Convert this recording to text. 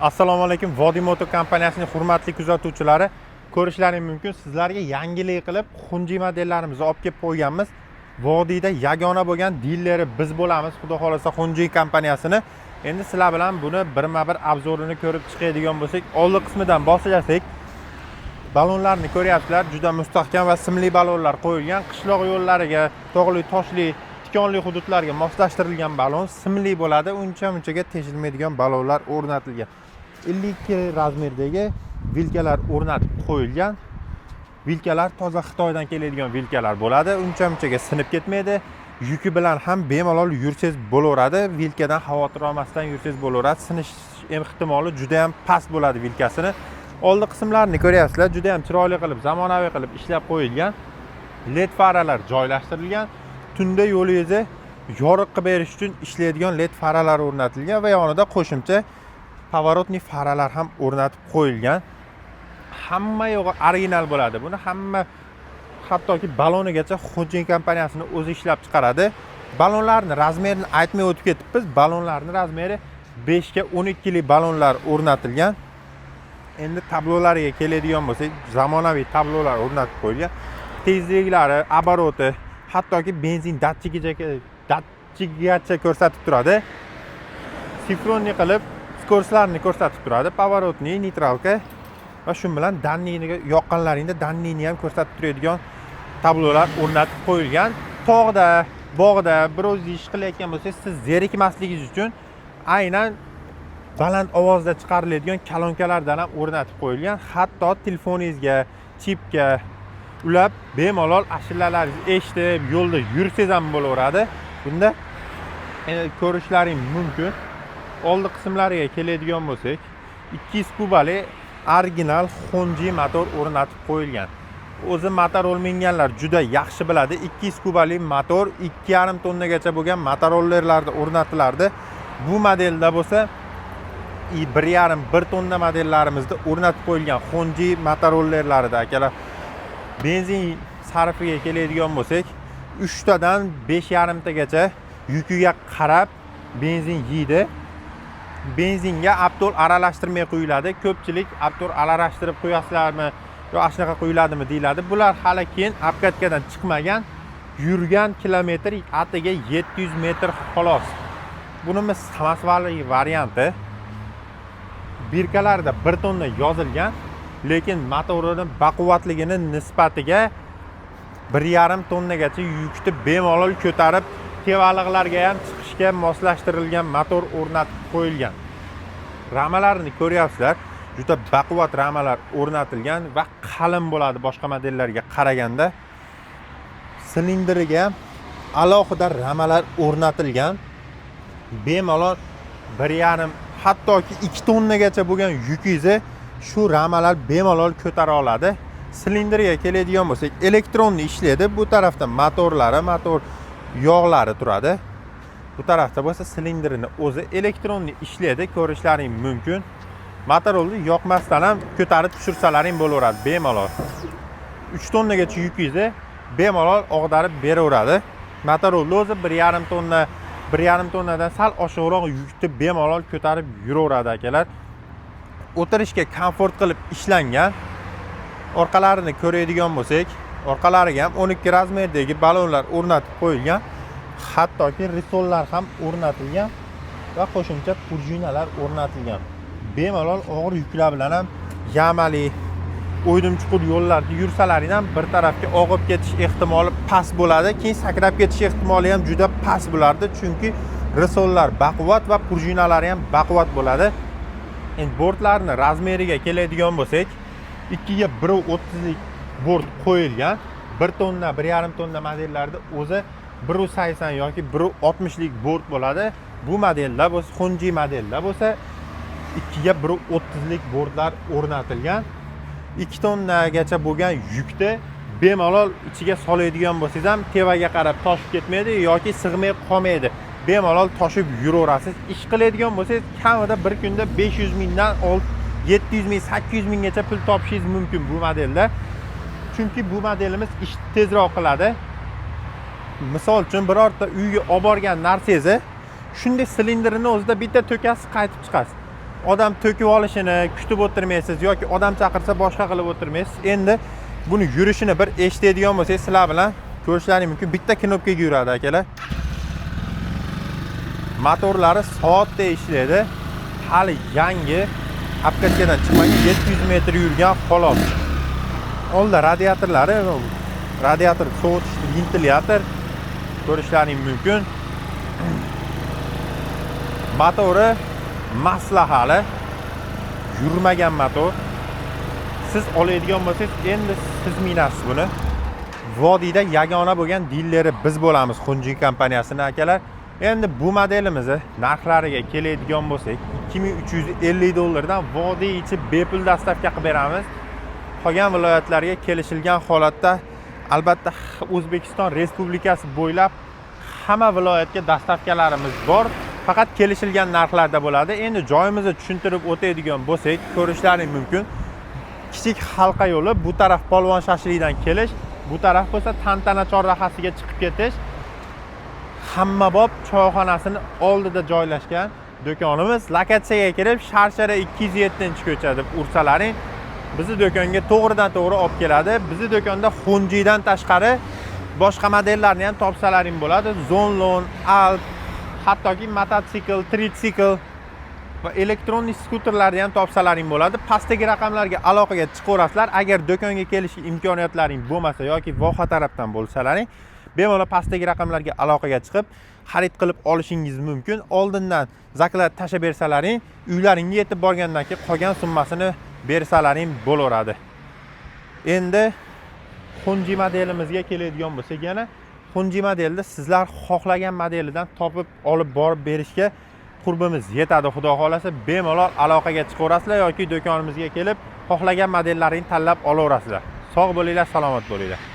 Assalomu alaykum. Vodiy Moto kompaniyasining hurmatli kuzatuvchilari, ko'rishlaringiz mumkin, sizlarga yangilik qilib Xunji modelllarimizni olib kelib qo'yganmiz. Vodiyda yagona bo'lgan dilleri biz bo'lamiz, xudo xolasa Xunji kompaniyasini. Endi sizlar bilan buni birma-bir obzorini ko'rib chiqadigan bo'lsak, oldi qismidan boshlasak, balonlarni ko'ryapsizlar, juda mustahkam va simli balonlar qo'yilgan. Qishloq yo'llariga, tog'li, toshli, tikonli hududlarga moslashtirilgan balon simli bo'ladi. Uncha-munchaga teshilmaydigan balonlar o'rnatilgan. 52 razmerdagi vilkalar o'rnatib qo'yilgan. Vilkalar toza Xitoydan keladigan vilkalar bo'ladi. Uncha-munchaga sinib ketmaydi. Yuki bilan ham bemalol yursangiz bo'laveradi. Vilkadan xavotir olmasdan yursangiz bo'laveradi. Sinish ehtimoli juda ham past bo'ladi vilkasini. Oldi qismlarini ko'ryapsizlar, juda ham chiroyli qilib, zamonaviy qilib ishlab qo'yilgan. LED faralar joylashtirilgan. Tunda yo'lingizni yorug' qilib berish uchun ishlaydigan LED faralar o'rnatilgan va yonida qo'shimcha pavorotni faralar ham o'rnatib qo'yilgan. Hamma yo'g'i original bo'ladi. Buni hamma hattoki balonigacha Xunji kompaniyasining o'zi ishlab chiqaradi. Balonlarning razmerini aytmay o'tib ketibmiz. Balonlarning razmeri 5 ga 12 lik balonlar o'rnatilgan. Endi tablolariga keladigan bo'lsak, zamonaviy tablolar o'rnatib qo'yilgan. Tezliklari, oboroti, hattoki benzin datchigigacha ko'rsatib turadi. Sifronni qilib skorslarni ko'rsatib turadi. Pavorotni, neytralka va shu bilan danniyni yoqqanlaringda danniyni ham ko'rsatib turadigan tablolar o'rnatib qo'yilgan. Tog'da, bog'da biroz ish qilayotgan bo'lsangiz, siz zerikmasligingiz uchun aynan baland ovozda chiqariladigan kolonkalardan ham o'rnatib qo'yilgan. Hatto telefoningizga, chipga ulab bemalol ashulalaringizni eshitib, yo'lda yursangiz ham bo'laveradi. Bunda ko'rishlaring mumkin. Oldi qismlariga keladigan bo'lsak, 200 kubali original Xunji motor o'rnatib qo'yilgan. O'zi motorol minganlar juda yaxshi biladi. 200 kubali motor 2,5 tonnagacha bo'lgan motorollerlarda o'rnatilardi. Bu modelda bo'lsa 1,5-1 tonna modellarimizda o'rnatib qo'yilgan Xunji motorollerlarida akalar. Benzin sarfiga keladigan bo'lsak, 3 tadan 5,5 tagacha yukiga qarab benzin yeydi. Benzinga aptol aralashtirmay quyiladi. Ko'pchilik aptol aralashtirib qo'yasizlarmi yo shunaqa quyiladimi deyiladi. Bular hali keyin apkatkadan chiqmagan. Yurgan kilometr atiga 700 metr xolos. Bunimiz samasvali varianti. Birkalarda 1 tonna yozilgan, lekin motorining baquvvatligini nisbatiga 1,5 tonnagacha yukni bemalol ko'tarib, tevaliqlarga ham chiqishga moslashtirilgan motor o'rnatib qo'yilgan. Ramalarni ko'ryapsizlar, juda baquvvat ramalar o'rnatilgan va qalin bo'ladi boshqa modellarga qaraganda. Silindriga alohida ramalar o'rnatilgan. Bemalol 1,5 hattoki 2 tonnagacha bo'lgan yukingizni shu ramalar bemalol ko'tara oladi. Silindriga keladigan bo'lsak, elektronni ishlaydi. Bu tarafda motorlari, motor yog'lari turadi. Bu tarafda bo'lsa silindrini o'zi elektronni ishlaydi, ko'rishlaring mumkin. Motorolni yoqmasdan ham ko'tarib tushirsalaring bo'laveradi bemalol. 3 tonnagacha yukingizni bemalol og'darib beraveradi. Motorolni o'zi 1,5 tonna 1,5 tonnadan sal oshiqroq yukni bemalol ko'tarib yuraveradi akalar. O'tirishga komfort qilib ishlangan. Orqalarini ko'radigan bo'lsak, orqalariga ham 12 razmerdagi balonlar o'rnatib qo'yilgan. Hattoki risollar ham o'rnatilgan va qo'shimcha purjinalar o'rnatilgan. Bemalol og'ir yuklar bilan ham yamali, o'ydim-chuqur yo'llarda yursalaring ham bir tarafga og'ib ketish ehtimoli past bo'ladi. Keyin sakrab ketish ehtimoli ham juda past bo'lardi, chunki risollar baquvvat va purjinalari ham baquvvat bo'ladi. Endi bortlarning razmeriga keladigan bo'lsak, 2 ga 1,30 lik bort qo'yilgan. 1 tonna, 1,5 tonna modellarda o'zi 1,80 yoki 1,60 lik bort bo'ladi. Bu modelda bo'lsa, Xunji modelda bo'lsa 2 ga 1,30 lik bortlar o'rnatilgan. 2 tonnagacha bo'lgan yukni bemalol ichiga soladigan bo'lsangiz ham tevaga qarab toshib ketmaydi yoki sig'may qolmaydi. Bemalol toshib yuraverasiz. Ish qiladigan bo'lsangiz, kamida bir kunda 500 mingdan 700 ming, 800 minggacha pul topishingiz mumkin bu modelda. Chunki bu modelimiz ish tezroq qiladi. Misol uchun birorta uyga olib borgan narsangizni shunday silindrini o'zida bitta to'kasiz, qaytib chiqasiz. odam to'kib olishini kutib o'tirmaysiz yoki odam chaqirsa boshqa qilib o'tirmaysiz. Endi buni yurishini bir eshitadigan bo'lsangiz, sizlar bilan ko'rishlaringiz mumkin. Bitta knopkaga yuradi akalar. Motorlari soatda ishlaydi. Hali yangi apkatkadan chiqmagan, 700 metr yurgan xolos. Oldida radiatorlari, radiator sovutish ventilyator ko'rishlaringiz mumkin. Motori maslahali, yurmagan motor. Siz oladigan bo'lsangiz, endi siz minasiz buni. Vodiyda yagona bo'lgan dilleri biz bo'lamiz, Xunji kompaniyasining akalar. Endi bu modelimizni narxlariga keladigan bo'lsak, $2350 dan vodiy ichi bepul dastavka qilib beramiz. Qolgan viloyatlarga kelishilgan holatda, albatta O'zbekiston Respublikasi bo'ylab hamma viloyatga dastavkalarimiz bor. Faqat kelishilgan narxlarda bo'ladi. Endi joyimizni tushuntirib o'tadigan bo'lsak, ko'rishlaringiz mumkin. Kichik halqa yo'li, bu taraf Polvon Shashlidan kelish, bu taraf bo'lsa Tantana chorrahasiga chiqib ketish. Hammabop choyxonasining oldida joylashgan do'konimiz. Lokatsiyaga kirib, Sharshara 207-ko'cha deb ursalaring, bizni do'konga to'g'ridan-to'g'ri olib keladi. Bizni do'konda Xunjidan tashqari boshqa modellarni ham topsalaring bo'ladi. Zonlon, Alp, hattoki mototsikl, tritsikl va elektron skuterlarni ham topsalaring bo'ladi. Pastdagi raqamlarga aloqaga chiqaverasizlar. Agar do'konga kelish imkoniyatlaring bo'lmasa yoki voha tarafdan bo'lsalaring, bemalol pastdagi raqamlarga aloqaga chiqib xarid qilib olishingiz mumkin. Oldindan zaklat tashlab bersalaring, uylaringga yetib borgandan keyin qolgan summasini bersalaring bo'laveradi. Endi Xunji modelimizga keladigan bo'lsak, yana Xunji modelda sizlar xohlagan modelidan topib olib borib berishga qurbimiz yetadi. Xudo xolasa bemalol aloqaga chiqaverasizlar yoki do'konimizga kelib xohlagan modellarini tanlab olaverasizlar. Sog' bo'linglar, salomat bo'linglar.